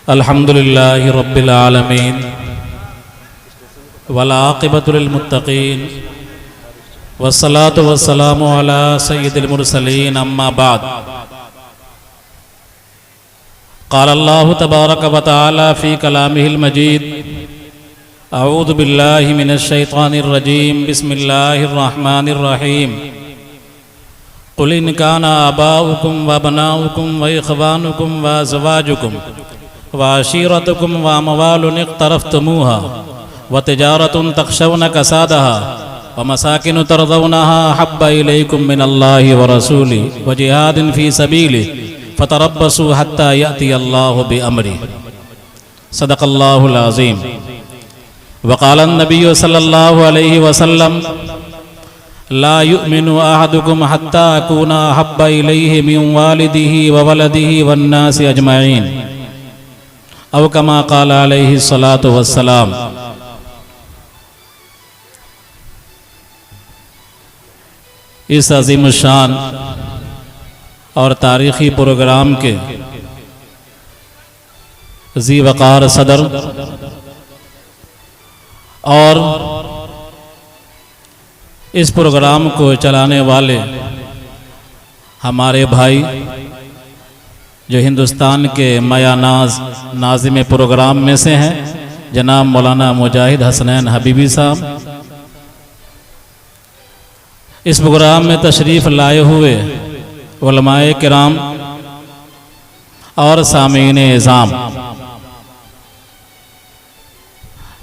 अल्हम्दुलिल्लाहि रब्बिल आलमीन वल आक़िबतु लिल मुत्तक़ीन वस्सलातु वस्सलामु अला सय्यिदिल मुरसलीन अम्मा बाद। क़ाल अल्लाहु तबारक व तआला फ़ी कलामिहिल मजीद अऊज़ु बिल्लाहि मिनश शैतानिर रजीम बिस्मिल्लाहिर रहमानिर रहीम। क़ुल इन कान आबाउकुम व अबनाउकुम व इख़वानुकुम व अज़वाजुकुम व अशीरतुकुम व अमवालुन इक़्तरफ़्तुमूहा व तिजारतुन तख़शौना कसादहा व मसाकिनु तरज़ौनहा अहब्बा इलैकुम मिनल्लाहि व रसूलिहि व जिहादिन फ़ी सबीलिहि फ़तरब्बसू हत्ता यअतियल्लाहु बिअम्रिहि। सदक़ल्लाहुल अज़ीम। व क़ाला नबिय्यु सल्लल्लाहु अलैहि वसल्लम ला युमिनु अहदुकुम हत्ता अकूना अहब्बा इलैहि मिन वालिदिही व वलदिही वन्नासि अजमईन औ कमा क़ाला अलैहि सलातु वस्सलाम। इस अज़ीम शान और तारीख़ी प्रोग्राम के ज़ी वक़ार सदर और इस प्रोग्राम को चलाने वाले हमारे भाई जो हिंदुस्तान के मयानाज नाज़िम प्रोग्राम में से हैं, जनाब मौलाना मुजाहिद हसनैन हबीबी साहब, इस प्रोग्राम में तशरीफ़ लाए हुए उलमाए किराम और सामीन इज़ाम,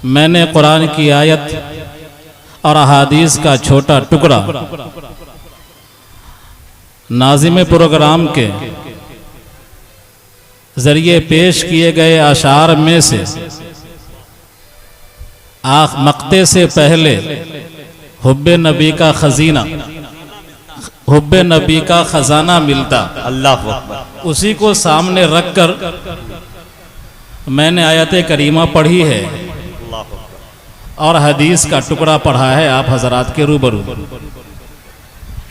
मैंने कुरान की आयत और अहादीस का छोटा टुकड़ा नाज़िम प्रोग्राम के ज़रिए पेश किए गए अशार में से मक्ते से पहले हुब्बे नबी का खजीना, हुब्बे नबी का खजाना मिलता, अल्लाह अकबर, उसी को सामने रखकर मैंने आयत करीमा पढ़ी है और हदीस का टुकड़ा पढ़ा है आप हजरात के रूबरू।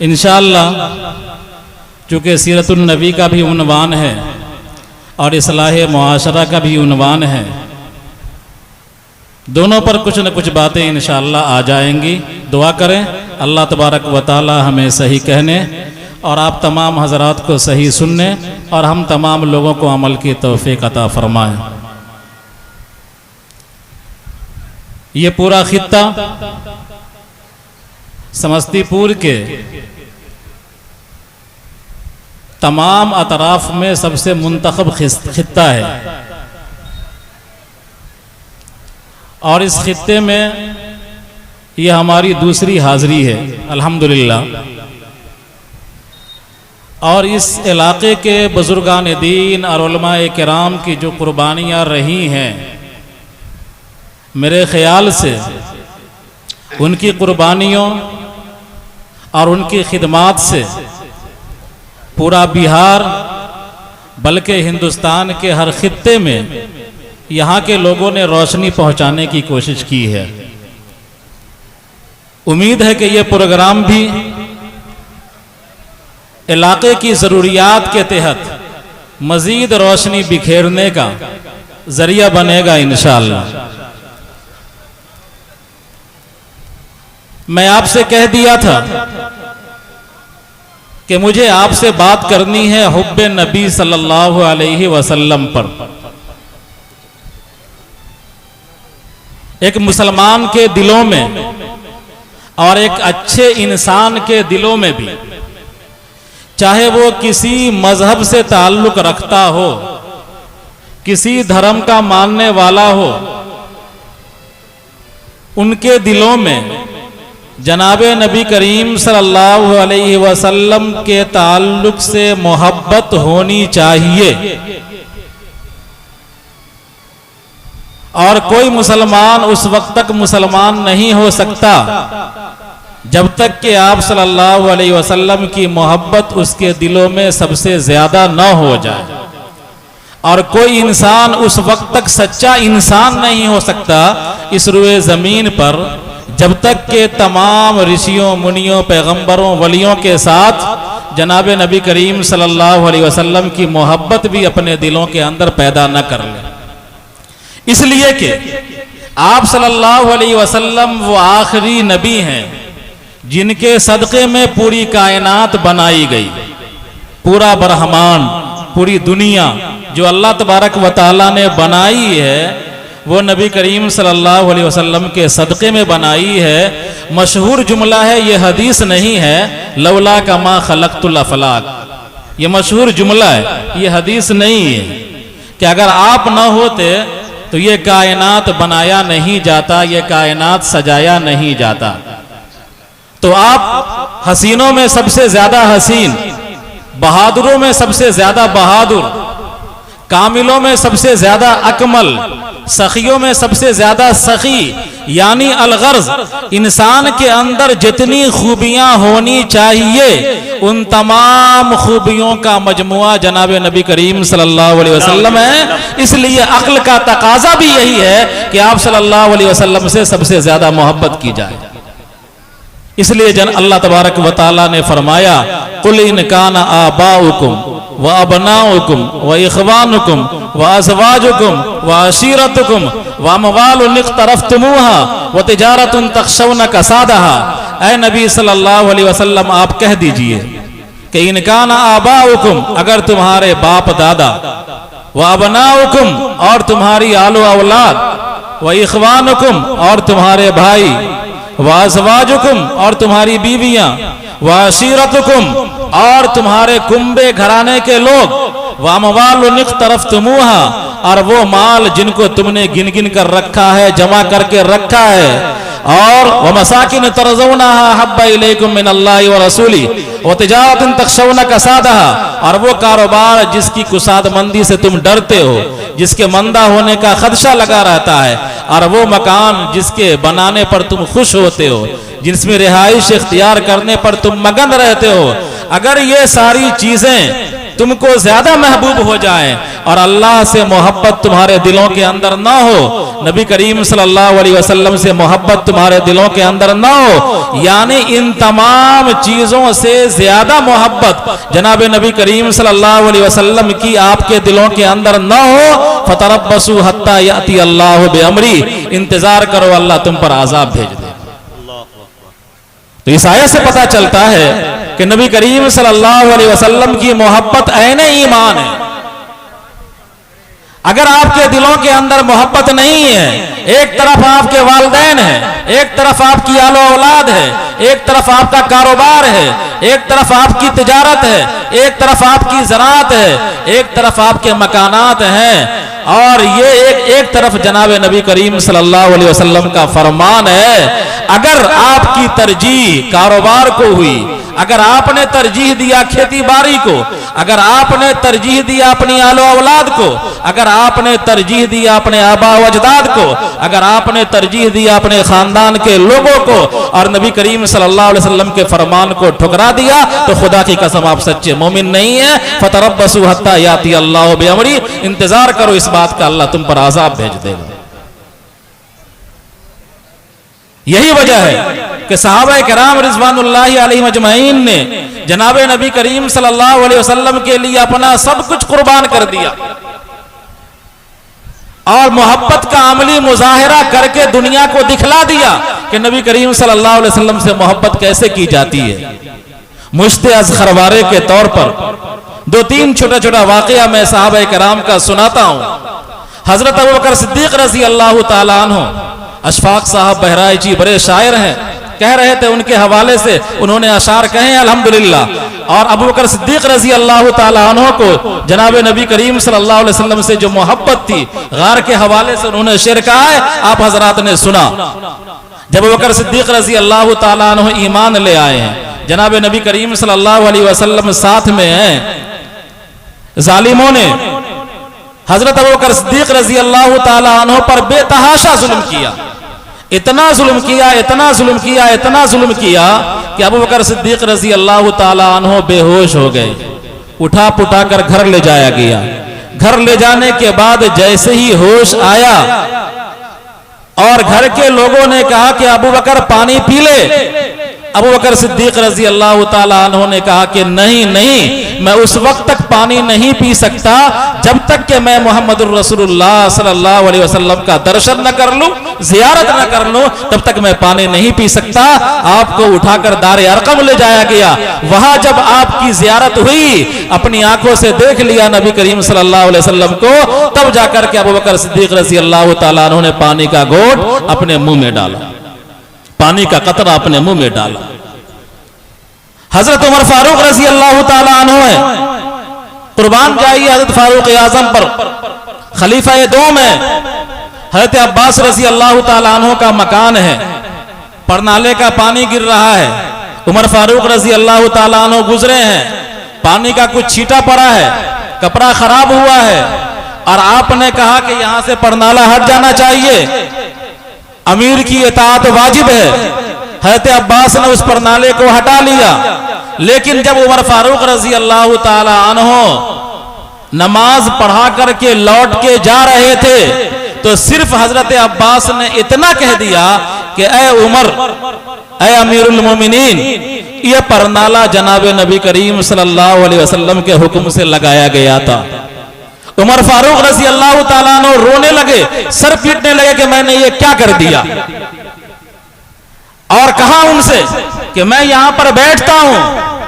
इंशाअल्लाह चूँकि सीरतुन नबी का भी उन्वान है और इस्लाह मुआशरा का भी उन्वान है, दोनों पर कुछ न कुछ बातें इंशाअल्लाह आ जाएंगी। दुआ करें अल्लाह तबारक व तआला हमें सही कहने और आप तमाम हजरात को सही सुनने और हम तमाम लोगों को अमल की तौफीक अता फरमाएं। ये पूरा खित्ता समस्तीपुर के तमाम अतराफ में सबसे मुंतखब खित्ता है और इस खित्ते में यह हमारी दूसरी हाज़िरी है अल्हम्दुलिल्लाह। और इस इलाके के बुजुर्गान दीन और उलमाए किराम की जो कुर्बानियाँ रही हैं, मेरे ख़याल से उनकी कुर्बानियों और उनकी खिदमात से पूरा बिहार बल्कि हिंदुस्तान के हर खित्ते में यहाँ के लोगों ने रोशनी पहुँचाने की कोशिश की है। उम्मीद है कि ये प्रोग्राम भी इलाके की ज़रूरियात के तहत मज़ीद रोशनी बिखेरने का ज़रिया बनेगा इंशाअल्लाह। मैं आपसे कह दिया था कि मुझे आपसे बात करनी है हुब्बे नबी सल्लल्लाहु अलैहि वसल्लम पर। एक मुसलमान के दिलों में और एक अच्छे इंसान के दिलों में भी, चाहे वो किसी मजहब से ताल्लुक रखता हो, किसी धर्म का मानने वाला हो, उनके दिलों में जनाबे नबी करीम सल्लल्लाहु अलैहि वसल्लम के ताल्लुक से मोहब्बत होनी चाहिए। और कोई मुसलमान उस वक्त तक मुसलमान नहीं हो सकता जब तक कि आप सल्लल्लाहु अलैहि वसल्लम की मोहब्बत उसके दिलों में सबसे ज़्यादा न हो जाए। और कोई इंसान उस वक्त तक सच्चा इंसान नहीं हो सकता इस रुए ज़मीन पर जब तक के तमाम ऋषियों, मुनियों, पैगंबरों, वलियों के साथ जनाब नबी करीम सल्लल्लाहु अलैहि वसल्लम की मोहब्बत भी अपने दिलों के अंदर पैदा न कर ले। इसलिए कि आप सल्लल्लाहु अलैहि वसल्लम वो आखिरी नबी हैं जिनके सदक़े में पूरी कायनात बनाई गई। पूरा ब्रह्मांड, पूरी दुनिया जो अल्लाह तबारक व तआला ने बनाई है वो नबी करीम सल्लल्लाहु अलैहि वसल्लम के सदक़े में बनाई है। मशहूर जुमला है, ये हदीस नहीं है, लौला का मा खलक़तुल अफ़लाक, ये मशहूर जुमला है, ये हदीस नहीं है कि अगर आप न होते तो ये कायनात बनाया नहीं जाता, ये कायनात सजाया नहीं जाता। तो आप हसीनों में सबसे ज्यादा हसीन, बहादुरों में सबसे ज्यादा बहादुर, कामिलों में सबसे ज्यादा अकमल, सखियों में सबसे ज्यादा सखी, यानी अलगर्ज इंसान के अंदर जितनी खूबियां होनी चाहिए उन तमाम खूबियों का मजमुआ जनाब नबी करीम सल्लल्लाहु अलैहि वसल्लम है। इसलिए अक्ल का तकाजा भी यही है कि आप सल्लल्लाहु अलैहि वसल्लम से सबसे ज्यादा मोहब्बत की जाए। इसलिए अल्लाह तबारक व तआला ने फरमाया, कुल इन काना आबाउकुम व अबनाउकुम व इखवानुकुम व अज़वाजुकुम व अशीरतुकुम व अमवालुन इक़्तरफ़्तुमूहा व तिजारतुन तख़शौना कसादहा। ऐ नबी सल्लल्लाहु अलैहि वसल्लम आप कह दीजिए कि इन काना आबाउकुम, अगर तुम्हारे बाप दादा, व अबनाउकुम और तुम्हारी आलो औलाद, व इखवानुकुम और तुम्हारे भाई, व अज़वाजुकुम और तुम्हारी बीवियां, व अशीरतुकुम और तुम्हारे कुंबे घराने के लोग, व अमवालुन इक़्तरफ़्तुमूहा और वो माल जिनको तुमने गिन गिन कर रखा है, जमा करके रखा है, और व मसाकिन तरज़ौनहा हब्बा इलैकुम मिनल्लाहि व रसूली व तिजारतुन तख़शौना कसादहा, और वो कारोबार जिसकी कुसादमंदी से तुम डरते हो, जिसके मंदा होने का खदशा लगा रहता है, और वो मकान जिसके बनाने पर तुम खुश होते हो, जिसमें रिहाइश इख्तियार करने पर तुम मगन रहते हो। अगर ये सारी चीजें तुमको ज्यादा महबूब हो जाएं और अल्लाह से मोहब्बत तुम्हारे दिलों के अंदर ना हो, नबी करीम सल्लल्लाहु अलैहि वसल्लम से मोहब्बत तुम्हारे दिलों के अंदर ना हो, यानी इन तमाम चीजों से ज्यादा मोहब्बत जनाब नबी करीम सल्लल्लाहु अलैहि वसल्लम की आपके दिलों के अंदर ना हो, फतरब्बसू हत्ता याती अल्लाहु बिअमरी, इंतजार करो अल्लाह तुम पर अजाब भेज दे। तो इस आयत से पता चलता है कि नबी करीम सल्लल्लाहु अलैहि वसल्लम की मोहब्बत ऐन ईमान है। अगर आपके दिलों के अंदर मोहब्बत नहीं है, एक तरफ आपके वालिदैन है, एक तरफ आपकी आलो औलाद है, एक तरफ आपका कारोबार है, एक तरफ आपकी तिजारत है, एक तरफ आपकी ज़राअत है, एक तरफ आपके मकानात हैं, और ये एक तरफ जनाब नबी करीम सल्लल्लाहु अलैहि वसल्लम का फरमान है। अगर आपकी तरजीह कारोबार को हुई, अगर आपने तरजीह दिया खेती बाड़ी को, अगर आपने तरजीह दिया अपनी आलो औलाद को, अगर आपने तरजीह दिया अपने आबा व अजदाद को, अगर आपने तरजीह दिया अपने खानदान के लोगों को और नबी करीम सल्लल्लाहु अलैहि वसल्लम के फरमान को ठुकरा दिया, तो खुदा की कसम आप सच्चे मोमिन नहीं है। फतरब्बसू हत्ता याती अल्लाहु बिअमरी, इंतजार करो इस बात का, अल्लाह तुम पर अजाब भेज देगा। यही वजह है कि सहाबा किराम रिज़वानुल्लाहि अलैहिम अजमईन ने जनाब नबी करीम सल्लल्लाहु अलैहि वसल्लम के लिए अपना सब कुछ कुर्बान कर दिया और मोहब्बत का अमली मुजाहिरा करके दुनिया को दिखला दिया कि नबी करीम सल्लल्लाहु अलैहि वसल्लम से मोहब्बत कैसे की जाती है। मुश्ते अज़ खरवारे के तौर पर दो तीन छोटा छोटा वाकया मैं सहाबा किराम का सुनाता हूँ। हजरत अबू बकर सिद्दीक रज़ी अल्लाह तआला अन्हु, अशफाक साहब बहराइची बड़े शायर हैं, कह रहे थे, उनके हवाले से उन्होंने अशार कहे अल्हम्दुलिल्लाह। और अबू बकर सिद्दीक रज़ी अल्लाह तआला अन्हु को जनाब नबी करीम सल्लल्लाहु अलैहि वसल्लम से जो मोहब्बत थी, गार के हवाले से उन्होंने शेर कहा है, आप हजरात ने सुना। जब अबू बकर सिद्दीक रज़ी अल्लाह तआला अन्हु ईमान ले आए हैं, जनाब नबी करीम सल्लल्लाहु अलैहि वसल्लम साथ में हैं, जालिमों ने हजरत अबू बकर सिद्दीक रज़ी अल्लाह तआला अन्हु पर बेतहाशा जुल्म किया, इतना जुल्म किया, इतना जुल्म किया, इतना जुल्म किया कि अबू बकर सिद्दीक रज़ी अल्लाह तआला अन्हु बेहोश हो गए। उठा पुठा कर घर ले जाया गया। घर ले जाने के बाद जैसे ही होश आया और घर के लोगों ने कहा कि अबू बकर पानी पी ले, अबू बकर सिद्दीक रजी अल्लाह ताला अन्हु ने कहा कि नहीं नहीं, मैं उस वक्त तक पानी नहीं पी सकता जब तक कि मैं मोहम्मदुर रसूलुल्लाह सल्लल्लाहु अलैहि वसल्लम का दर्शन न कर लूं, जियारत न कर लूं, तब तक मैं पानी नहीं पी सकता। आपको उठाकर दार अरकम ले जाया गया। वहां जब आपकी जियारत हुई, अपनी आंखों से देख लिया नबी करीम सल्लल्लाहु अलैहि वसल्लम को, तब जाकर के अबू बकर सिद्दीक रजी अल्लाह ताला अन्हु ने पानी का घोंट अपने मुंह में डाला, पानी का कतरा अपने मुंह में डाला। हजरत उमर फारूक रजी अल्लाह ताला अन्हु है, कुर्बान जाइए हजरत फारूक आजम पर, खलीफा दोम है। हजरत अब्बास रजी अल्लाह ताला अन्हु का मकान है, परनाले का पानी गिर रहा है, उमर फारूक रजी अल्लाह ताला अन्हु गुजरे हैं, पानी का कुछ छींटा पड़ा है, कपड़ा खराब हुआ है, और आपने कहा कि यहां से परनाला हट जाना चाहिए, अमीर की इताअत वाजिब है। हजरत अब्बास ने उस परनाले को हटा लिया, लेकिन जब उमर फारूक रजी अल्लाह ताला अन्हु नमाज पढ़ा करके लौट के जा रहे थे, तो सिर्फ हजरत अब्बास ने इतना कह दिया कि ऐ उमर, ऐ अमीरुल मोमिनीन, यह परनाला जनाब नबी करीम सल्लल्लाहु अलैहि वसल्लम के हुक्म से लगाया गया था। उमर फारूक रजी अल्लाह ताला अन्हु रोने लगे, सर पीटने लगे कि मैंने ये क्या कर दिया, और कहा उनसे कि मैं यहां पर बैठता हूं,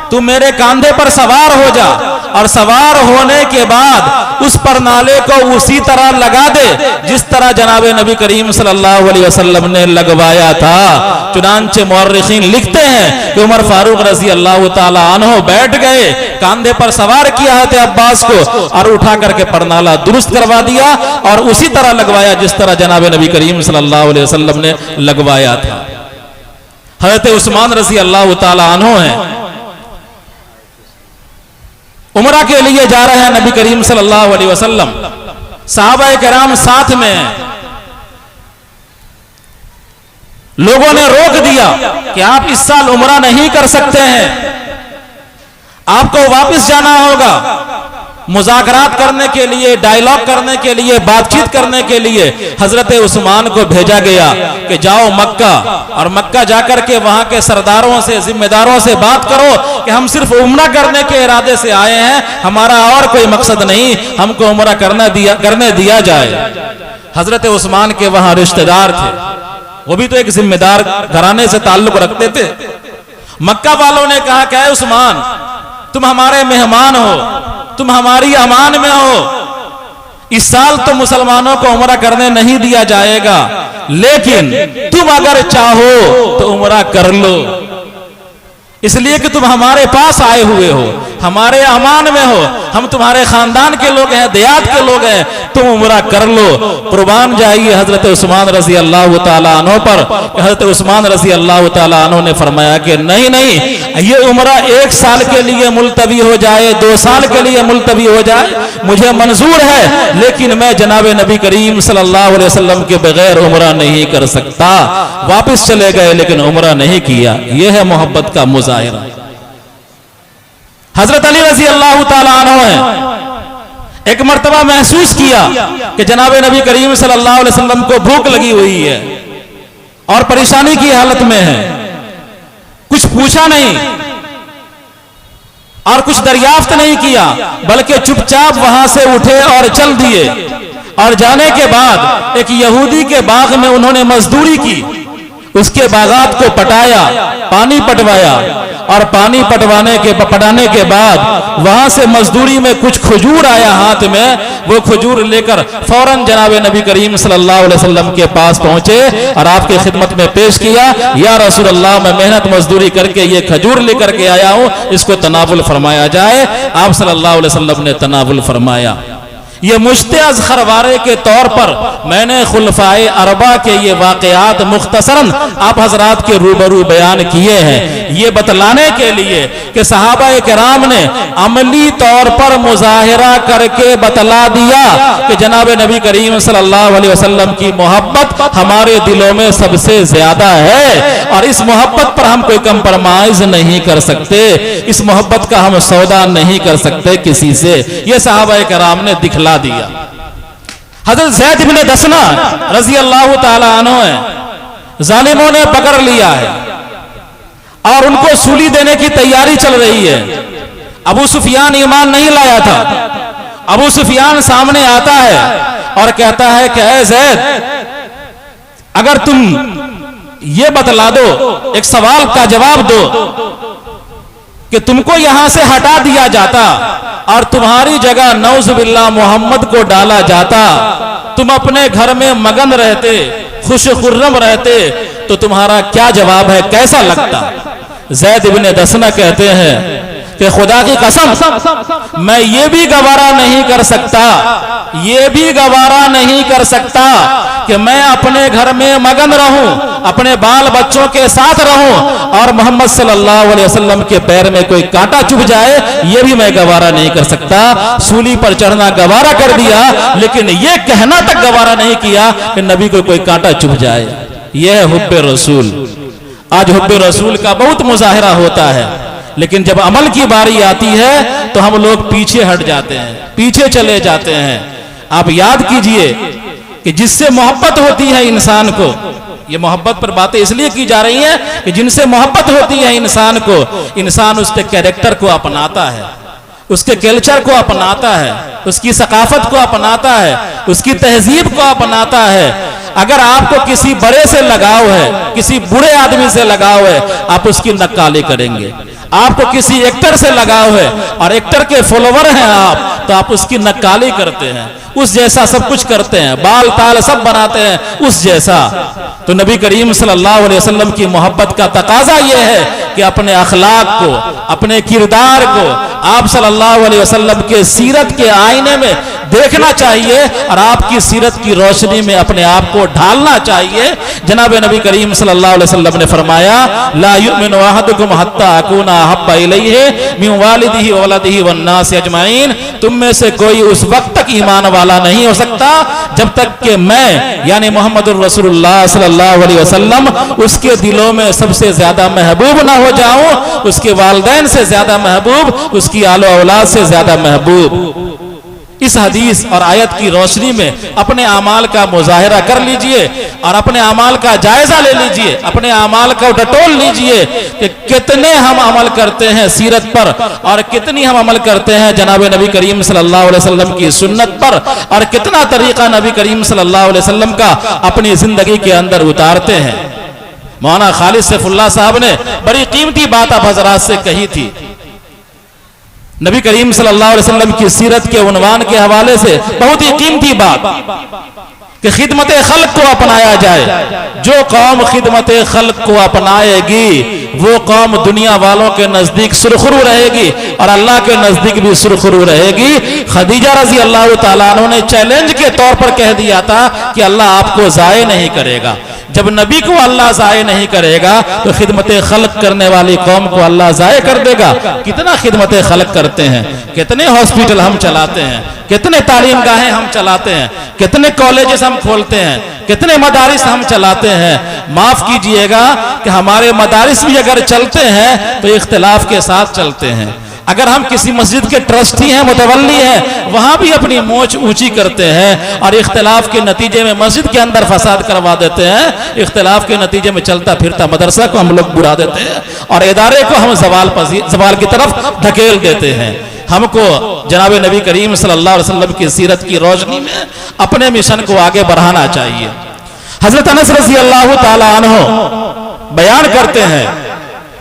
तू मेरे कांधे पर सवार हो जा, और सवार होने के बाद उस परनाले को उसी तरह लगा दे जिस तरह जनाब नबी करीम सल्लल्लाहु अलैहि वसल्लम ने लगवाया था। चुनांचे मुअर्रिखीन लिखते हैं कि उमर फारूक रजी अल्लाह ताला अन्हु बैठ गए, कांधे पर सवार किया है अब्बास को, और उठा करके परनाला दुरुस्त करवा दिया और उसी तरह लगवाया जिस तरह जनाब नबी करीम सल्लल्लाहु अलैहि वसल्लम ने लगवाया था। हजरत उस्मान रजी अल्लाह ताला अन्हु हैं, उमरा के लिए जा रहे हैं नबी करीम सल्लल्लाहु अलैहि वसल्लम, सहाबा किराम साथ में हैं। लोगों ने रोक दिया कि आप इस साल उमरा नहीं कर सकते हैं, आपको वापस जाना होगा। मुज़ाकरात करने के लिए, डायलॉग करने के लिए, बातचीत करने के लिए हजरत उस्मान को भेजा गया कि जाओ मक्का, और मक्का जाकर के वहां के सरदारों से, जिम्मेदारों से बात करो कि हम सिर्फ उम्रा करने के इरादे से आए हैं, हमारा और कोई मकसद नहीं, हमको उम्रा करने दिया जाए। हजरत उस्मान के वहां रिश्तेदार थे, वो भी तो एक जिम्मेदार घराने से ताल्लुक रखते थे। मक्का वालों ने कहा कि उस्मान, तुम हमारे मेहमान हो, तुम हमारी अमान में हो, इस साल तो मुसलमानों को उमरा करने नहीं दिया जाएगा, लेकिन तुम अगर चाहो तो उमरा कर लो, इसलिए कि तुम हमारे पास आए हुए हो, हमारे अमान में हो, हम तुम्हारे खानदान के लोग हैं, देहात के लोग हैं, तुम उमरा कर लो। कुर्बान जाइए हजरत उस्मान रजी अल्लाह ताला अन्हु पर। हजरत उस्मान रजी अल्लाह ताला अन्हु ने फरमाया कि नहीं नहीं, ये उमरा 1 साल के लिए मुलतवी हो जाए, 2 साल के लिए मुलतवी हो जाए, मुझे मंजूर है, लेकिन मैं जनाब नबी करीम सल्लल्लाहु अलैहि वसल्लम के बगैर उमरा नहीं कर सकता। वापिस चले गए, लेकिन उमरा नहीं किया। यह है मोहब्बत का मुजाहिरा। हजरत अली रजी अल्लाह ताला अन्हु है, एक मर्तबा महसूस किया कि जनाब नबी करीम सल्लल्लाहु अलैहि वसल्लम को भूख लगी हुई है और परेशानी की हालत में है, कुछ पूछा नहीं और कुछ दरियाफ्त नहीं किया, बल्कि चुपचाप वहां से उठे और चल दिए। और जाने के बाद एक यहूदी के बाग में उन्होंने मजदूरी की, उसके बागात को पटाया, पानी पटवाया, और पानी पटाने के बाद वहां से मजदूरी में कुछ खजूर आया हाथ में, वो खजूर लेकर फौरन जनाब नबी करीम सल्लल्लाहु अलैहि वसल्लम के पास पहुंचे और आपके खिदमत में पेश किया, या रसूल अल्लाह, मैं मेहनत मजदूरी करके ये खजूर लेकर के आया हूं, इसको तनावुल फरमाया जाए। आप सल्लल्लाहु अलैहि वसल्लम ने तनावुल फरमाया। ये मुश्तिअज़ खरवारे के तौर पर मैंने खुलफाए अरबा के ये वाक़यात मुख्तसरन आप हजरात के रूबरू बयान किए हैं, ये बतलाने के लिए कि सहाबा किराम ने अमली तौर पर मुजाहिरा करके बतला दिया कि जनाब नबी करीम सल्लल्लाहु अलैहि वसल्लम की मोहब्बत हमारे दिलों में सबसे ज्यादा है, और इस मोहब्बत पर हम कोई कंप्रोमाइज नहीं कर सकते, इस मोहब्बत का हम सौदा नहीं कर सकते किसी से। ये सहाबा किराम ने दिखला दिया। हजरत ज़ैद इब्न दसना रजी अल्लाह ताला अन्हु है, जालिमों ने पकड़ लिया है, और उनको सूली देने की तैयारी चल रही है। अबू सुफियान ईमान नहीं लाया था। अबू सुफियान सामने आता है और कहता है कि ऐ ज़ैद, अगर तुम ये बतला दो, एक सवाल का जवाब दो कि तुमको यहां से हटा दिया जाता और तुम्हारी जगह नौजुबिल्लाह मोहम्मद को डाला जाता, तुम अपने घर में मगन रहते, खुश खुर्रम रहते, तो तुम्हारा क्या जवाब है, कैसा लगता? ज़ैद इब्न दसना कहते हैं कि खुदा की कसम मैं ये भी गवारा नहीं कर सकता, ये भी गवारा नहीं कर सकता कि मैं अपने घर में मगन रहूं, अपने बाल बच्चों के साथ रहूं और मोहम्मद सल्लल्लाहु अलैहि वसल्लम के पैर में कोई कांटा चुभ जाए, ये भी मैं गवारा नहीं कर सकता। सूली पर चढ़ना गवारा कर दिया, लेकिन ये कहना तक गवारा नहीं किया कि नबी को कोई कांटा चुभ जाए। यह है हुब्बे रसूल। आज हुब्बे रसूल का बहुत मुजाहिरा होता है, लेकिन जब अमल की बारी आती है तो हम लोग पीछे हट जाते हैं, पीछे चले जाते हैं। आप याद कीजिए कि जिससे मोहब्बत होती है इंसान को, ये मोहब्बत पर बातें इसलिए की जा रही हैं कि जिनसे मोहब्बत होती है इंसान को, इंसान उसके कैरेक्टर को अपनाता है, उसके कल्चर को अपनाता है, उसकी सकाफत को अपनाता है, उसकी तहजीब को अपनाता है। अगर आपको किसी बड़े से लगाव है, किसी बुरे आदमी से लगाव है, आप उसकी नक्काली करेंगे। आपको किसी एक्टर से लगाव है और एक्टर के फॉलोवर हैं आप, तो आप उसकी नक्काली करते हैं, उस जैसा सब कुछ करते हैं, बाल ताल सब बनाते हैं उस जैसा। तो नबी करीम सल्लल्लाहु अलैहि वसल्लम की मोहब्बत का तकाजा यह है कि अपने अखलाक को, अपने किरदार को आप सल्लल्लाहु अलैहि वसल्लम के सीरत के आईने में देखना चाहिए और आपकी सीरत की रोशनी में अपने आप को ढालना चाहिए। जनाब नबी करीम सल्लल्लाहु अलैहि वसल्लम ने फरमाया, ला युमिनु अहदुकुम हत्ता अकूना अहब्बा इलैहि मिन वालिदिही व वलदिही वन्नास अजमाइन। तुम में से कोई उस वक्त तक ईमान वाला नहीं हो सकता जब तक कि मैं यानी मोहम्मदुर रसूलुल्लाह सल्लल्लाहु अलैहि वसल्लम उसके दिलों में सबसे ज्यादा महबूब ना हो जाऊं, उसके वालिदैन से ज्यादा महबूब, उसकी आलो औलाद से ज्यादा महबूब। इस हदीस और आयत की रोशनी में अपने अमाल का मुजाहिरा कर लीजिए और अपने अमाल का जायजा ले लीजिए, अपने अमाल को टटोल लीजिए कि कितने हम अमल करते हैं सीरत पर और कितनी हम अमल करते हैं जनाब नबी करीम सल्लल्लाहु अलैहि वसल्लम की सुन्नत पर, और कितना तरीका नबी करीम सल्लल्लाहु अलैहि वसल्लम का अपनी जिंदगी के अंदर उतारते हैं। मौलाना खालिद सैफुल्लाह साहब ने बड़ी कीमती बात आप हजरात से कही थी। नबी करीम सल्लल्लाहु अलैहि वसल्लम की सीरत के उन्वान के हवाले से बहुत ही कीमती बात कि खिदमत खल्क को अपनाया जाए। जो कौम खिदमत खल्क को अपनाएगी वो कौम दुनिया वालों के नजदीक सुरखरू रहेगी और अल्लाह के नजदीक भी सुरखरू रहेगी। खदीजा रजी अल्लाह तआला अन्हा ने चैलेंज के तौर पर कह दिया था कि अल्लाह आपको जाये नहीं करेगा। जब नबी को अल्लाह जाये नहीं करेगा तो खिदमत खल्क करने वाली कौम को अल्लाह जाये कर देगा। कितना खिदमत खल्क करते हैं, कितने हॉस्पिटल हम चलाते हैं, कितने तालीम गाहें हम चलाते हैं, कितने कॉलेजेस हम खोलते हैं, कितने मदारिस हम चलाते हैं। माफ कीजिएगा कि हमारे मदारिस भी अगर चलते हैं तो इख्तिलाफ के साथ चलते हैं। अगर हम किसी मस्जिद के ट्रस्टी हैं, मुतवल्ली हैं, वहां भी अपनी मोच ऊंची करते हैं और इख्तिलाफ के नतीजे में मस्जिद के अंदर फसाद करवा देते हैं। इख्तिलाफ के नतीजे में चलता फिरता मदरसा को हम लोग बुरा देते हैं और इदारे को हम जवाल की तरफ धकेल देते हैं। हमको जनाब नबी करीम सल्लल्लाहु अलैहि वसल्लम की सीरत की रोशनी में अपने मिशन को आगे बढ़ाना चाहिए। हजरत अनस रज़ी अल्लाह ताला अन्हु बयान करते हैं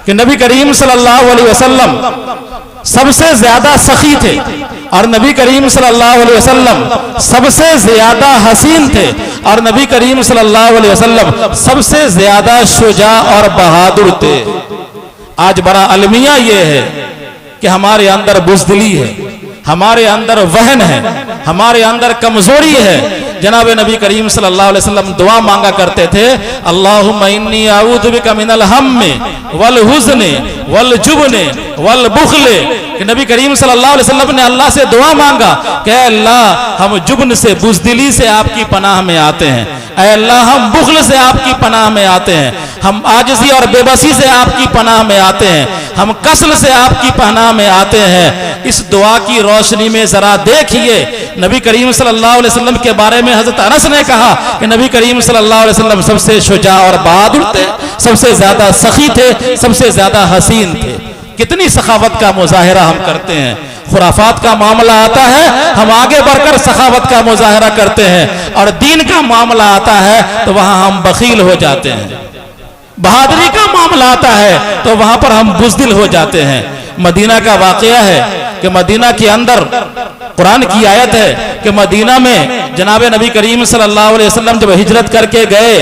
कि नबी करीम सल्लल्लाहु अलैहि वसल्लम सबसे ज्यादा सखी थे और नबी करीम सल्लल्लाहु अलैहि वसल्लम सबसे ज्यादा हसीन थे और नबी करीम सल्लल्लाहु अलैहि वसल्लम सबसे ज्यादा शुजा और बहादुर थे। आज बड़ा अलमिया ये है कि हमारे अंदर बुज़दिली है, हमारे अंदर वहन है, हमारे अंदर कमजोरी है। जनाब नबी करीम सल्लल्लाहु अलैहि वसल्लम दुआ मांगा करते थे, अल्लाहुम्मा इन्नी अऊज़ु बिका मिनल हम्मि वल हुज़्नि वल जुब्नि वल बुख़्लि कि नबी करीम सल्लल्लाहु अलैहि वसल्लम ने अल्लाह से दुआ मांगा कि अल्लाह हम जुब्न से, बुज़दिली से आपकी पनाह में आते हैं, ऐ अल्लाह हम बुख्ल से आपकी पनाह में आते हैं, हम आजिज़ी और बेबसी से आपकी पनाह में आते हैं, हम कस्ल से आपकी पनाह में आते हैं। इस दुआ की रोशनी में जरा देखिए, नबी करीम सल्लल्लाहु अलैहि वसल्लम के बारे में हजरत अनस ने कहा कि नबी करीम सल्लल्लाहु अलैहि वसल्लम सबसे शुजा और बहादुर थे, सबसे ज्यादा सखी थे, सबसे ज्यादा हसीन थे। कितनी सखावत का मुजाहिरा हम करते हैं। खुराफात का मामला आता है, हम आगे बढ़कर सखावत का मुजाहिरा करते हैं, और दीन का मामला आता है तो वहां हम बखील हो जाते हैं। बहादुरी का मामला आता है तो वहां पर हम बुज़दिल हो जाते हैं। मदीना का वाकया है कि मदीना के अंदर कुरान की आयत है कि मदीना में जनाब नबी करीम सल्लल्लाहु अलैहि वसल्लम जब हिजरत करके गए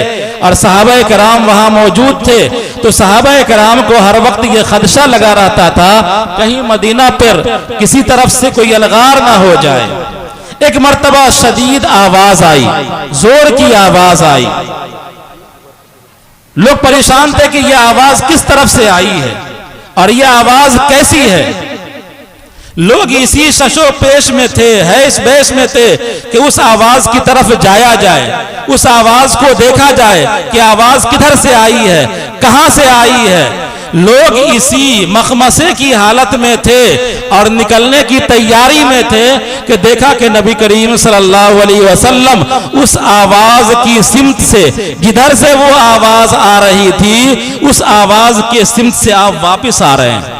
और सहाबा कराम वहां मौजूद थे, तो सहाबा कराम को हर वक्त ये खदशा लगा रहता था कहीं मदीना पर किसी तरफ से कोई अलगार ना हो जाए। एक मर्तबा शदीद आवाज आई, जोर की आवाज आई। लोग परेशान थे कि यह आवाज किस तरफ से आई है और यह आवाज कैसी है। लोग इसी शशो पेश में थे, है इस बेश में थे कि उस आवाज की तरफ जाया जाए, उस आवाज को देखा जाए कि आवाज किधर से आई है, कहां से आई है। लोग इसी मखमसे की हालत में थे और निकलने की तैयारी में थे कि देखा कि नबी करीम सल्लल्लाहु अलैहि वसल्लम उस आवाज की सिमत से, जिधर से वो आवाज आ रही थी, उस आवाज के सिमत से आप वापस आ रहे हैं।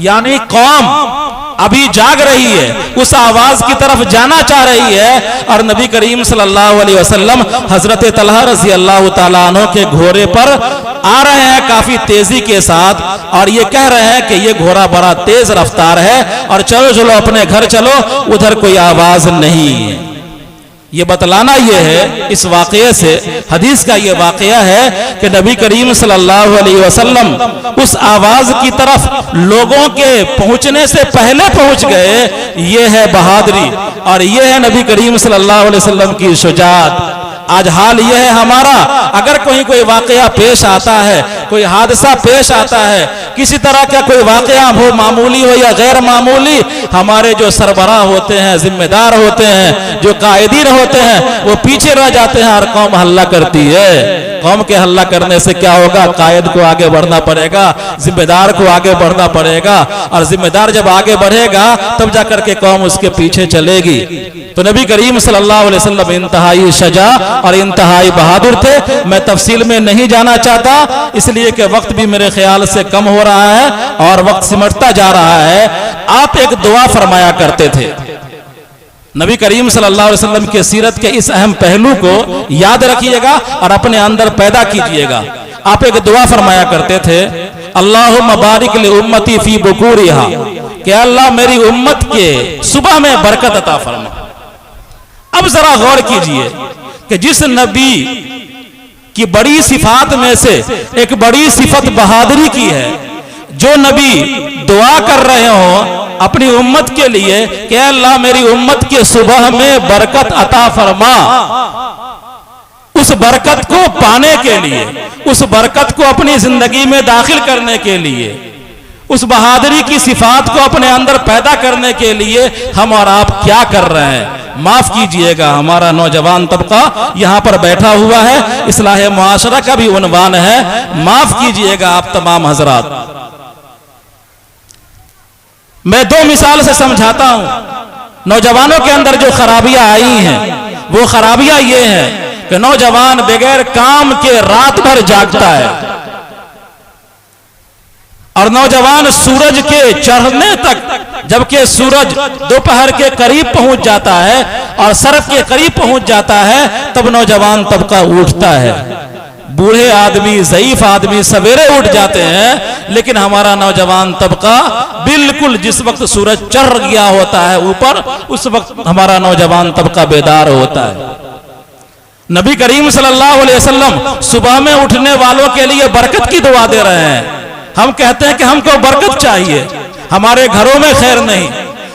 यानी कौम अभी जाग रही है, उस आवाज की तरफ जाना चाह रही है। और नबी करीम सल्लल्लाहु अलैहि वसल्लम हजरत तलहा रज़ी अल्लाह तआला अन्हु के घोड़े पर आ रहे हैं काफी तेजी के साथ, और ये कह रहे हैं कि ये घोड़ा बड़ा तेज रफ्तार है और चलो चलो अपने घर चलो, उधर कोई आवाज नहीं है। ये बतलाना ये है इस वाकये से, हदीस का ये वाकया है कि नबी करीम सल्लल्लाहु अलैहि वसल्लम उस आवाज की तरफ लोगों के पहुंचने से पहले पहुंच गए। ये है बहादुरी और ये है नबी करीम सल्लल्लाहु अलैहि वसल्लम की शुजाअत। आज हाल यह है हमारा, अगर कोई वाकया पेश आता है, कोई हादसा पेश आता है, किसी तरह का कोई वाकया हो, मामूली हो या गैर मामूली, हमारे जो सरबराह होते हैं, जिम्मेदार होते हैं, जो कायदीन होते हैं, वो पीछे रह जाते हैं और कौम हल्ला करती है। कौम के हल्ला करने से क्या होगा? कायद को आगे बढ़ना पड़ेगा, जिम्मेदार को आगे बढ़ना पड़ेगा, और जिम्मेदार जब आगे बढ़ेगा तब जाकर के कौम उसके पीछे चलेगी। तो नबी करीम सल्लल्लाहु अलैहि वसल्लम इंतहाई शजा और इंतहाई बहादुर थे। मैं तफसील में नहीं जाना चाहता, इसलिए कि वक्त भी मेरे ख्याल से कम हो रहा है और वक्त सिमटता जा रहा है। आप एक दुआ फरमाया करते थे। नबी करीम सल्लल्लाहु अलैहि वसल्लम के सीरत के इस अहम पहलू को याद रखिएगा और अपने अंदर पैदा कीजिएगा। आप एक दुआ फरमाया करते थे, अल्लाहुम्मा बारिक li उम्मती फी बुकूरिहा, कि अल्लाह मेरी उम्मत के सुबह में बरकत अता फरमा। अब जरा गौर कीजिए कि जिस नबी की बड़ी सिफात में से एक बड़ी सिफत बहादुरी की है, जो नबी दुआ कर रहे हो अपनी उम्मत के लिए कि अल्लाह मेरी उम्मत के सुबह में बरकत अता फरमा, उस बरकत को पाने के लिए, उस बरकत को अपनी जिंदगी में दाखिल करने के लिए, उस बहादुरी की सिफात को अपने अंदर पैदा करने के लिए हम और आप क्या कर रहे हैं? माफ कीजिएगा, हमारा नौजवान तबका यहाँ पर बैठा हुआ है, इस्लाह मुआशरा का भी उन्वान है। माफ कीजिएगा आप तमाम हजरात। मैं दो मिसाल से समझाता हूं। नौजवानों के अंदर जो खराबियां आई हैं, वो खराबियां ये हैं कि नौजवान बगैर काम के रात भर जागता है, और नौजवान सूरज के चढ़ने तक, जबकि सूरज दोपहर के करीब पहुंच जाता है और सरफ के करीब पहुंच जाता है, तब नौजवान तबका उठता है। बूढ़े आदमी, ज़ईफ आदमी सवेरे उठ जाते हैं, लेकिन हमारा नौजवान तबका बिल्कुल जिस वक्त सूरज चढ़ गया होता है ऊपर, उस वक्त हमारा नौजवान तबका बेदार होता है। नबी करीम सल्लल्लाहु अलैहि वसल्लम सुबह में उठने वालों के लिए बरकत की दुआ दे रहे हैं। हम कहते हैं कि हमको बरकत चाहिए, हमारे घरों में खैर नहीं,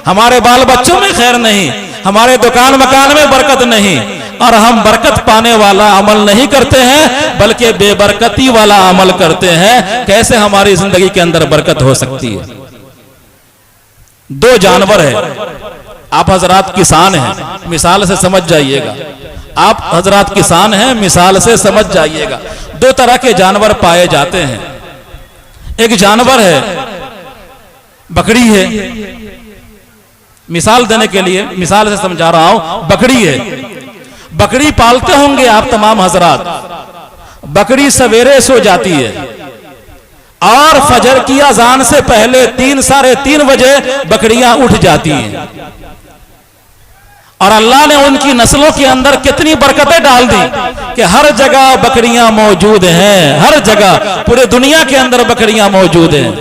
हमारे बाल बच्चों में खैर नहीं, हमारे दुकान मकान में बरकत नहीं, और हम बरकत पाने वाला अमल नहीं करते हैं बल्कि बेबरकती वाला अमल करते हैं। कैसे हमारी जिंदगी के अंदर बरकत हो सकती है? दो जानवर है, आप हजरात किसान हैं, मिसाल से समझ जाइएगा। आप हजरात किसान हैं, मिसाल से समझ जाइएगा। दो तरह के जानवर पाए जाते हैं। एक जानवर है, बकरी है। मिसाल देने के लिए मिसाल से समझा रहा हूं, बकरी है। बकरी पालते होंगे आप तमाम हजरात। बकरी सवेरे सो जाती है और फजर की अजान से पहले 3 साढ़े 3 बजे बकरियां उठ जाती हैं। और अल्लाह ने उनकी नस्लों के अंदर कितनी बरकतें डाल दी कि हर जगह बकरियां मौजूद हैं। हर जगह पूरे दुनिया के अंदर बकरियां मौजूद हैं।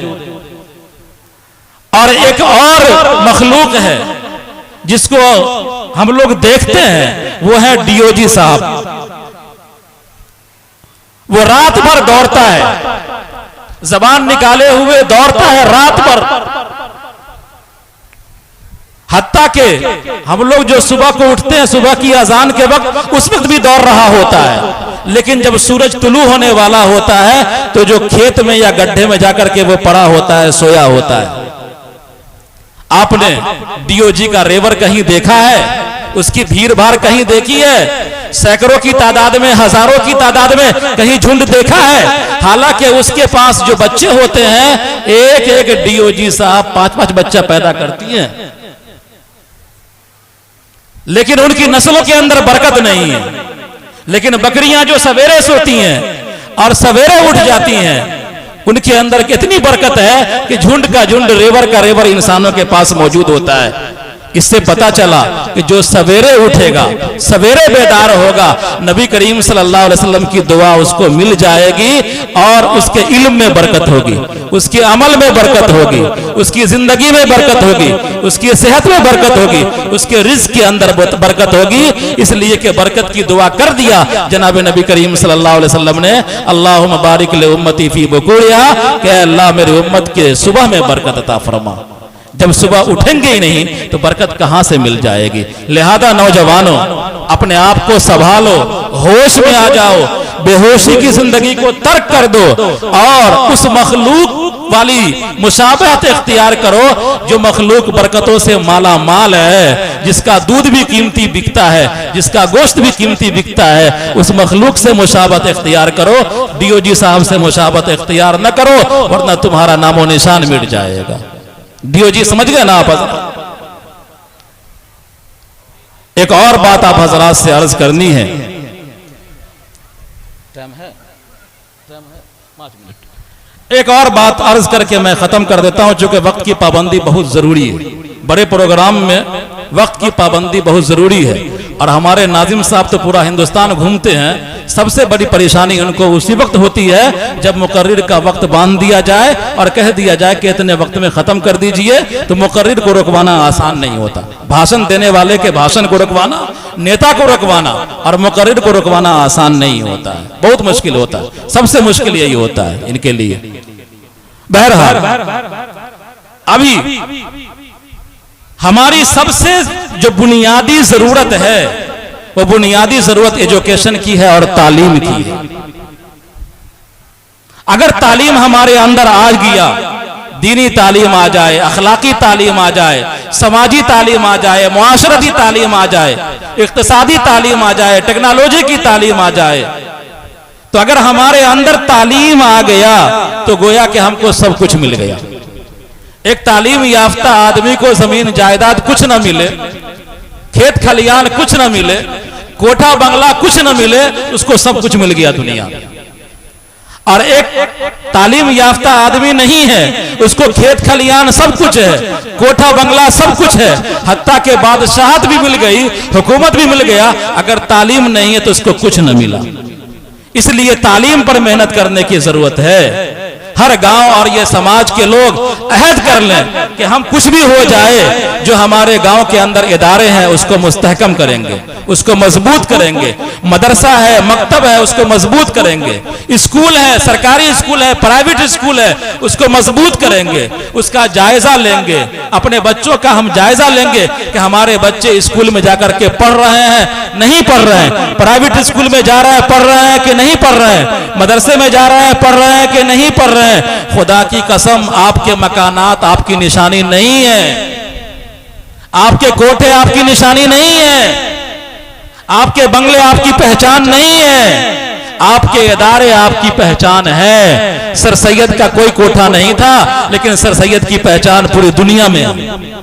और एक और मखलूक है जिसको हम लोग देखते हैं, वो है डीओजी साहब। वो रात भर दौड़ता है, जबान निकाले हुए दौड़ता है रात भर। हत्ता के हम लोग जो सुबह को उठते हैं, सुबह की अजान के वक्त, उस वक्त भी दौड़ रहा होता है। लेकिन जब सूरज तुलू होने वाला होता है तो जो खेत में या गड्ढे में जाकर के वो पड़ा होता है, सोया होता है। आपने डीओजी का रेवर कहीं देखा है? उसकी भीड़ भाड़ कहीं देखी है? सैकड़ों की तादाद में, हजारों की तादाद में कहीं झुंड देखा है? हालांकि उसके पास जो बच्चे होते हैं, एक एक डीओजी साहब 5-5 बच्चा पैदा करती हैं। लेकिन उनकी नस्लों के अंदर बरकत नहीं है। लेकिन बकरियां जो सवेरे सोती हैं और सवेरे उठ जाती हैं, उनके अंदर कितनी बरकत है कि झुंड का झुंड, रेवर का रेवर इंसानों के पास मौजूद होता है। इससे पता चला कि जो सवेरे उठेगा, सवेरे बेदार होगा, नबी करीम सल्लल्लाहु अलैहि वसल्लम की दुआ उसको मिल जाएगी और उसके इल्म में बरकत होगी, उसके अमल में बरकत होगी, उसकी जिंदगी में बरकत होगी, उसकी सेहत में बरकत होगी, उसके रिज़्क़ के अंदर बरकत होगी। इसलिए कि बरकत की दुआ कर दिया जनाब नबी करीम सल्लल्लाहु अलैहि वसल्लम ने, अल्लाहुम्मा बारिक ले उम्मती फी बुकूरिहा, कि अल्लाह मेरी उम्मत के सुबह में बरकत अता फरमा। जब सुबह उठेंगे ही नहीं तो बरकत कहां से मिल जाएगी? लिहाजा नौजवानों, अपने आप को संभालो, होश में आ जाओ, बेहोशी की जिंदगी को तर्क कर दो और उस मखलूक वाली मुशाबहत इख्तियार करो जो मखलूक बरकतों से माला माल है, जिसका दूध भी कीमती बिकता है, जिसका गोश्त भी कीमती बिकता है। उस मखलूक से मुशाबहत इख्तियार करो, डीओजी साहब से मुशाबहत इख्तियार न करो, वरना तुम्हारा नामो निशान मिट जाएगा। डीओजी समझ गए ना आप? एक और बात आप हजरात से अर्ज करनी है। एक और बात अर्ज करके मैं खत्म कर देता हूं, चूंकि वक्त की पाबंदी बहुत जरूरी है। बड़े प्रोग्राम में वक्त की पाबंदी बहुत जरूरी है। और हमारे नाजिम साहब तो पूरा हिंदुस्तान घूमते हैं। सबसे बड़ी परेशानी उनको उसी वक्त होती है जब मुकर्रिर का वक्त बांध दिया जाए और कह दिया जाए कि इतने वक्त में खत्म कर दीजिए। तो मुकर्रिर को रुकवाना आसान नहीं होता। भाषण देने वाले के भाषण को रुकवाना, नेता को रुकवाना और मुकर्रिर को रुकवाना आसान नहीं होता है, बहुत मुश्किल होता है। सबसे मुश्किल यही होता है इनके लिए। बहरहाल अभी हमारी सबसे जो बुनियादी जरूरत है, वो बुनियादी जरूरत एजुकेशन की है और तालीम की है। अगर तालीम हमारे अंदर आ गया, दीनी तालीम आ जाए, अखलाकी तालीम आ जाए, समाजी तालीम आ जाए, मुआशरती तालीम आ जाए, इक्तिसादी तालीम आ जाए, टेक्नोलॉजी की तालीम आ जाए, तो अगर हमारे अंदर तालीम आ गया तो गोया कि हमको सब कुछ मिल गया। एक तालीम याफ्ता आदमी को जमीन जायदाद कुछ न मिले, खेत खलियान कुछ न मिले, कोठा बंगला कुछ न मिले, उसको सब कुछ मिल गया दुनिया में। और एक तालीम याफ्ता आदमी नहीं है, उसको खेत खलियान सब कुछ है, कोठा बंगला सब कुछ है, हत्ता के बादशाहत भी मिल गई, हुकूमत भी मिल गया, अगर तालीम नहीं है तो उसको कुछ न मिला। इसलिए तालीम पर मेहनत करने की जरूरत है। हर गांव और ये समाज के लोग अहद कर लें कि हम कुछ भी हो जाए, जो हमारे गांव के अंदर इदारे हैं उसको मुस्तहकम करेंगे, उसको मजबूत करेंगे। मदरसा है, मकतब है, उसको मजबूत करेंगे। स्कूल है, सरकारी स्कूल है, प्राइवेट स्कूल है, उसको मजबूत करेंगे, उसका जायजा लेंगे। अपने बच्चों का हम जायजा लेंगे कि हमारे बच्चे स्कूल में जाकर के पढ़ रहे हैं, नहीं पढ़ रहे हैं, प्राइवेट स्कूल में जा रहे हैं, पढ़ रहे हैं कि नहीं पढ़ रहे हैं, मदरसे में जा रहे हैं, पढ़ रहे हैं कि नहीं पढ़ रहे हैं। खुदा की कसम, आपके मकानात आपकी निशानी नहीं है। आपके कोठे आपकी निशानी नहीं है, आपके बंगले आपकी पहचान नहीं है, आपके इदारे आपकी पहचान है। सर सैयद का कोई कोठा नहीं था, लेकिन सर सैयद की पहचान पूरी दुनिया में है।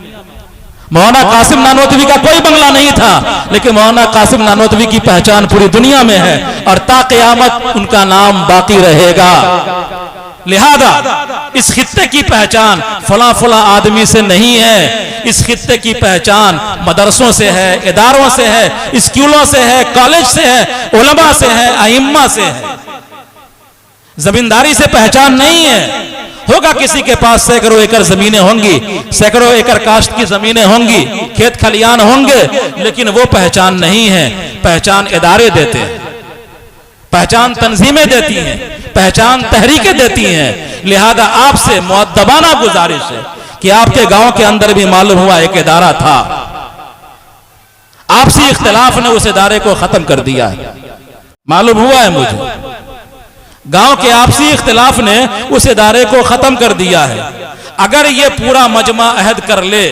मौलाना कासिम नानोतवी का कोई बंगला नहीं था, लेकिन मौलाना कासिम नानोतवी की पहचान पूरी दुनिया में है और ता क़यामत उनका नाम बाकी रहेगा। लिहाजा इस खित्ते की पहचान फला फला आदमी से नहीं है, इस खित्ते की पहचान मदरसों से है, इदारों से है, स्कूलों से है, कॉलेज से है, उलमा से है, अइम्मा से है। जमींदारी से पहचान नहीं है। होगा किसी के पास सैकड़ों एकड़ जमीनें होंगी, सैकड़ों एकड़ काश्त की जमीनें होंगी, खेत खलियान होंगे, लेकिन वो पहचान नहीं है। पहचान इदारे देते हैं, पहचान तंजीमें देती हैं, पहचान तहरीकें देती हैं। लिहाजा आपसे मुअद्दबाना गुजारिश है कि आपके गांव के अंदर भी मालूम हुआ एक इदारा था, आपसी इख्तिलाफ ने उस इदारे को खत्म कर दिया है। मालूम हुआ है मुझे, गांव के आपसी इख्तिलाफ ने उस इदारे को खत्म कर दिया है। अगर ये पूरा मजमा अहद कर ले,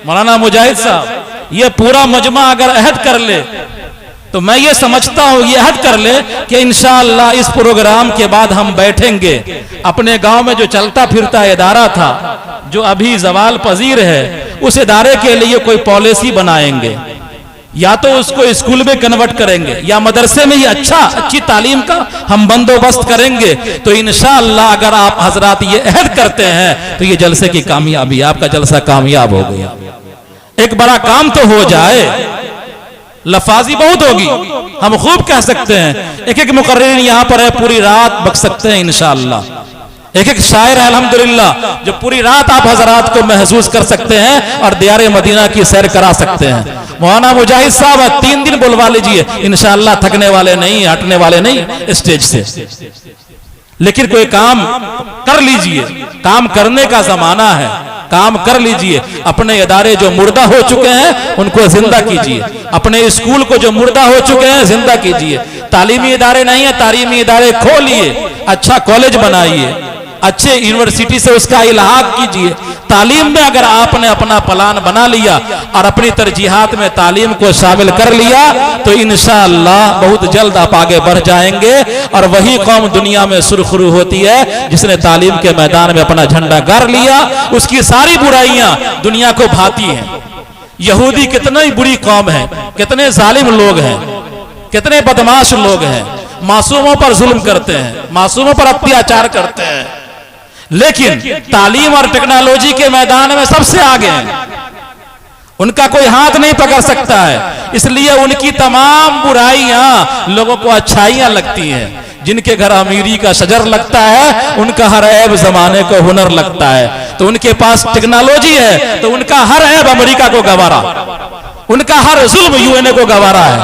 मौलाना मुजाहिद साहब, ये पूरा मजमा अगर अहद कर ले, तो मैं ये समझता हूं ये अहद कर ले कि इंशाअल्लाह इस प्रोग्राम के बाद हम बैठेंगे, अपने गांव में जो चलता फिरता इदारा था, जो अभी जवाल पजीर है, उस इदारे के लिए कोई पॉलिसी बनाएंगे, या तो उसको स्कूल में कन्वर्ट करेंगे या मदरसे में ही अच्छी तालीम का हम बंदोबस्त करेंगे। तो इंशाअल्लाह अगर आप हजरात ये अहद करते हैं तो ये जलसे की कामयाबी, आपका जलसा कामयाब हो गया। एक बड़ा काम तो हो जाए, लफाजी बहुत होगी, हम खूब कह सकते हैं, एक एक मुकर्रिर यहाँ पर है, पूरी रात बक सकते हैं इंशाअल्लाह। एक एक शायर है अल्हम्दुलिल्लाह, जो पूरी रात आप हजरात को महसूस कर सकते हैं और दियारे मदीना की सैर करा सकते हैं। मौलाना मुजाहिद साहब 3 दिन बुलवा लीजिए, इंशाअल्लाह थकने वाले नहीं, हटने वाले नहीं स्टेज से। लेकिन कोई काम कर लीजिए, काम करने का जमाना है, काम कर लीजिए। अपने इदारे जो मुर्दा हो चुके हैं उनको जिंदा कीजिए, अपने स्कूल को जो मुर्दा हो चुके हैं जिंदा कीजिए। तालीमी इदारे नहीं है, तालीमी इदारे खोलिए, अच्छा कॉलेज बनाइए, अच्छे यूनिवर्सिटी से उसका इल्हाक कीजिए। तालीम में अगर आपने अपना प्लान बना लिया और अपनी तरजीहात में तालीम को शामिल कर लिया तो इंशाअल्लाह बहुत जल्द आप आगे बढ़ जाएंगे। और वही कौम दुनिया में सुरखरू होती है जिसने तालीम के मैदान में अपना झंडा गाड़ लिया। उसकी सारी बुराइयां दुनिया को भाती हैं। यहूदी कितनी बुरी कौम है, कितने जालिम लोग हैं, कितने बदमाश लोग हैं, मासूमों पर जुल्म करते हैं, मासूमों पर अत्याचार करते हैं, लेकिन तालीम और टेक्नोलॉजी के मैदान में सबसे आगे हैं। उनका कोई हाथ नहीं पकड़ सकता है, इसलिए उनकी तमाम बुराइयां लोगों को अच्छाइयां लगती हैं। जिनके घर अमीरी का शजर लगता है उनका हर ऐब जमाने को हुनर लगता है। तो उनके पास टेक्नोलॉजी है तो उनका हर ऐब अमेरिका को गवारा, उनका हर जुल्म यूएनए को गवारा है,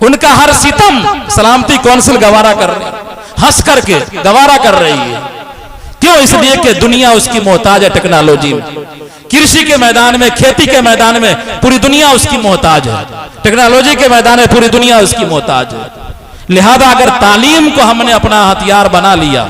उनका हर सितम सलामती कौंसिल गवारा कर रही, हंस करके गवारा कर रही है। क्यों? इसलिए कि दुनिया उसकी मोहताज है टेक्नोलॉजी में। कृषि के मैदान में, खेती के मैदान में पूरी दुनिया उसकी मोहताज है, टेक्नोलॉजी के मैदान में पूरी दुनिया उसकी मोहताज है। लिहाजा अगर तालीम को हमने अपना हथियार बना लिया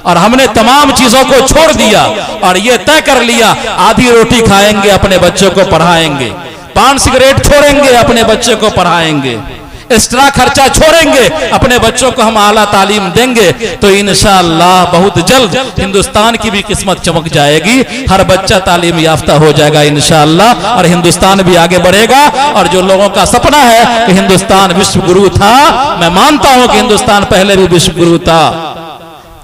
और हमने तमाम चीजों को छोड़ दिया और ये तय कर लिया आधी रोटी खाएंगे, अपने बच्चों को पढ़ाएंगे, पान सिगरेट छोड़ेंगे, अपने बच्चों को पढ़ाएंगे, एक्स्ट्रा खर्चा छोड़ेंगे, अपने बच्चों को हम आला तालीम देंगे, तो इंशाअल्लाह बहुत जल्द हिंदुस्तान की भी किस्मत चमक जाएगी। हर बच्चा तालीम याफ्ता हो जाएगा इंशाअल्लाह और हिंदुस्तान भी आगे बढ़ेगा। और जो लोगों का सपना है कि हिंदुस्तान विश्व गुरु था, मैं मानता हूं कि हिंदुस्तान पहले भी विश्व गुरु था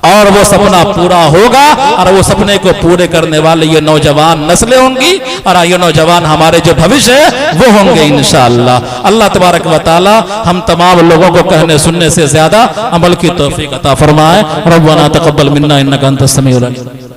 और वो सपना पूरा होगा। और वो सपने को पूरे करने वाले ये नौजवान नस्लें होंगी और ये नौजवान हमारे जो भविष्य है वो होंगे इंशाअल्लाह। अल्लाह तबारक व तआला हम तमाम लोगों को कहने सुनने से ज्यादा अमल की तौफीक अता फरमाए। रब्बना तक़ब्बल मिन्ना इन्नका अंतस समीउल अलीम।